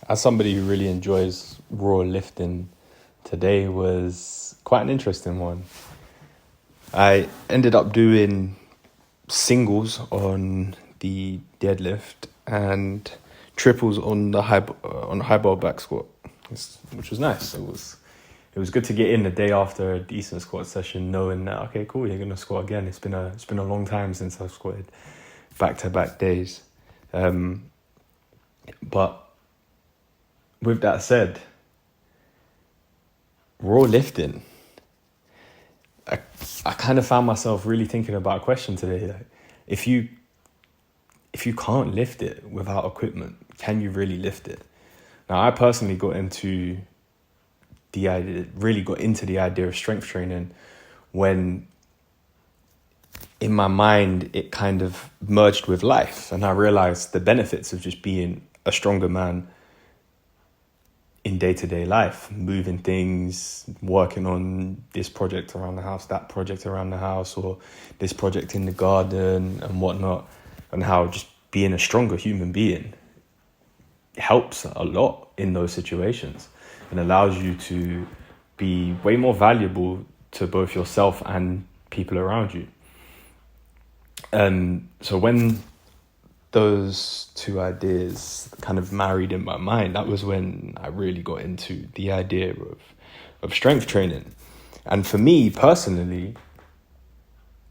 As somebody who really enjoys raw lifting, today was quite an interesting one. I ended up doing singles on the deadlift and triples on the high bar back squat, which was nice. It was good to get in the day after a decent squat session, knowing that okay, cool, you're gonna squat again. It's been a long time since I've squatted back to back days, but with that said, raw lifting, I kind of found myself really thinking about a question today. Like, if you can't lift it without equipment, can you really lift it? Now, I personally got into the idea of strength training when in my mind it kind of merged with life, and I realized the benefits of just being a stronger man in day-to-day life, moving things, working on this project around the house, that project around the house, or this project in the garden and whatnot, and how just being a stronger human being helps a lot in those situations and allows you to be way more valuable to both yourself and people around you. And so when those two ideas kind of married in my mind, that was when I really got into the idea of strength training. And for me personally,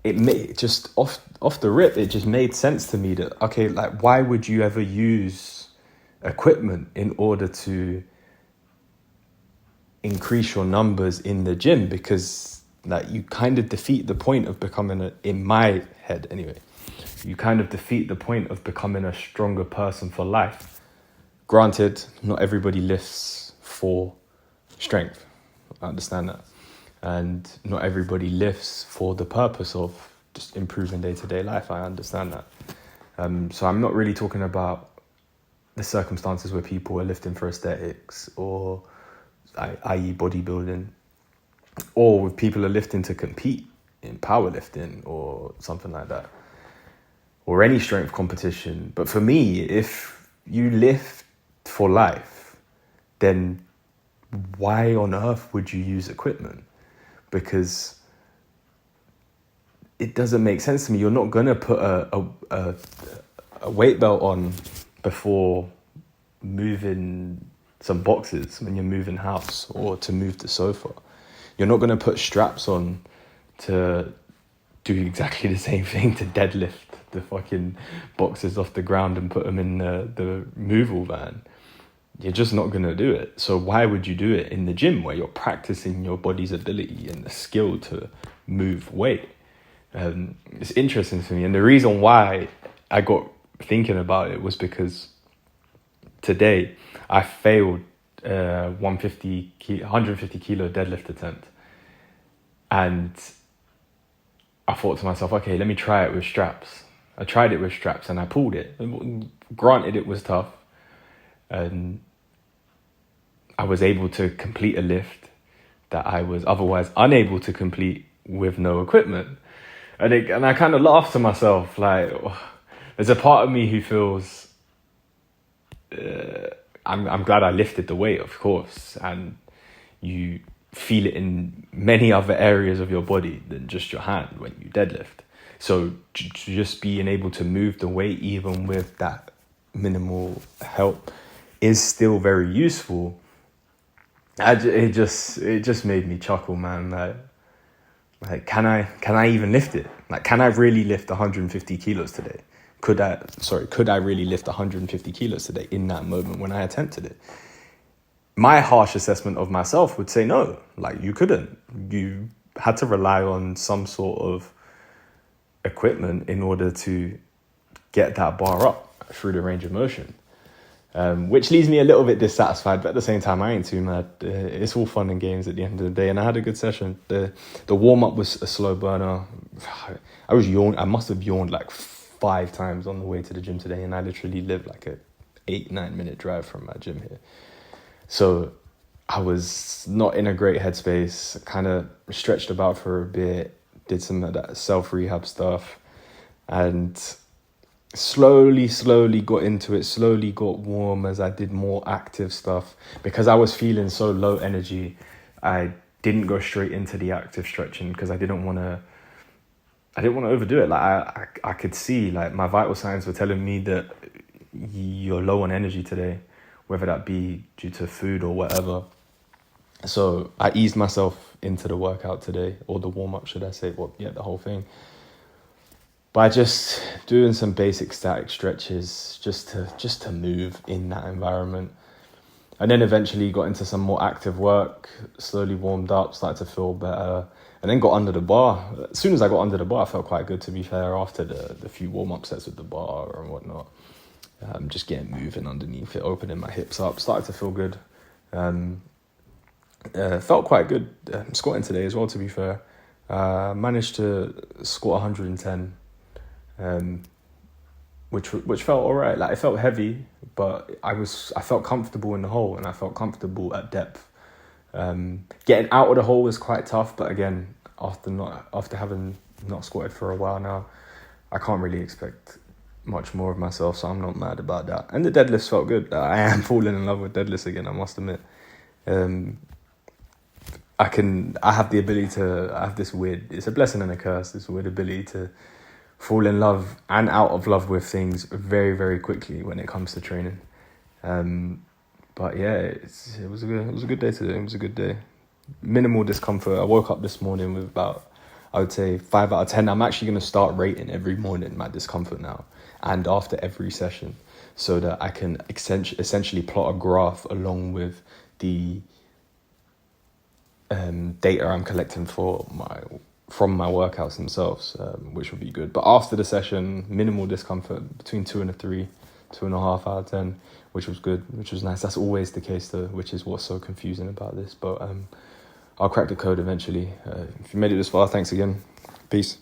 it made just off the rip, it just made sense to me that, okay, like, why would you ever use equipment in order to increase your numbers in the gym? Because like, you kind of defeat the point of becoming in my head anyway, you kind of defeat the point of becoming a stronger person for life. Granted, not everybody lifts for strength. I understand that. And not everybody lifts for the purpose of just improving day-to-day life. I understand that. So I'm not really talking about the circumstances where people are lifting for aesthetics, or i.e. bodybuilding, or with people are lifting to compete in powerlifting or something like that, or any strength competition. But for me, if you lift for life, then why on earth would you use equipment? Because it doesn't make sense to me. You're not going to put a weight belt on before moving some boxes when you're moving house, or to move the sofa. You're not going to put straps on to do exactly the same thing, to deadlift the fucking boxes off the ground and put them in the removal van. You're just not going to do it. So why would you do it in the gym, where you're practicing your body's ability and the skill to move weight? It's interesting to me. And the reason why I got thinking about it was because today I failed 150 kilo deadlift attempt. And I thought to myself, okay, let me try it with straps. I tried it with straps and I pulled it. Granted, it was tough. And I was able to complete a lift that I was otherwise unable to complete with no equipment. And I kind of laughed to myself, like, there's a part of me who feels, I'm glad I lifted the weight, of course. And you feel it in many other areas of your body than just your hand when you deadlift. So just being able to move the weight, even with that minimal help, is still very useful. It just made me chuckle, man. Like, can I even lift it? Like, can I really lift 150 kilos today? Could I really lift 150 kilos today in that moment when I attempted it? My harsh assessment of myself would say no. Like, you couldn't. You had to rely on some sort of equipment in order to get that bar up through the range of motion. Which leaves me a little bit dissatisfied, but at the same time, I ain't too mad. It's all fun and games at the end of the day, and I had a good session. The warm-up was a slow burner. I must have yawned like 5 times on the way to the gym today, and I literally live like a 8-9 minute drive from my gym here. So I was not in a great headspace, kind of stretched about for a bit, did some of that self-rehab stuff, and slowly got into it, slowly got warm as I did more active stuff. Because I was feeling so low energy, I didn't go straight into the active stretching because I didn't want to overdo it. Like I could see, like, my vital signs were telling me that you're low on energy today, whether that be due to food or whatever. So I eased myself into the workout today, or the warm up, should I say? Well, yeah, the whole thing. By just doing some basic static stretches, just to move in that environment. And then eventually got into some more active work, slowly warmed up, started to feel better, and then got under the bar. As soon as I got under the bar, I felt quite good, to be fair, after the few warm-up sets with the bar and whatnot. Just getting moving underneath it, opening my hips up, started to feel good. Felt quite good squatting today as well, to be fair. Managed to squat 110, which felt all right. Like, it felt heavy, but I felt comfortable in the hole, and I felt comfortable at depth. Getting out of the hole was quite tough, but again, after having not squatted for a while now, I can't really expect much more of myself, so I'm not mad about that. And the deadlifts felt good. I am falling in love with deadlifts again, I must admit. I have the ability to, I have this weird, it's a blessing and a curse, this weird ability to fall in love and out of love with things very, very quickly when it comes to training. But yeah, it was a good day today. It was a good day. Minimal discomfort. I woke up this morning with about, I would say, 5 out of 10. I'm actually going to start rating every morning my discomfort now, and after every session, so that I can essentially plot a graph along with the data I'm collecting from my workouts themselves, which would be good. But after the session, minimal discomfort, between 2 and a 3, 2.5 out of 10, which was good, which was nice. That's always the case though, which is what's so confusing about this. But I'll crack the code eventually. If you made it this far, thanks again. Peace.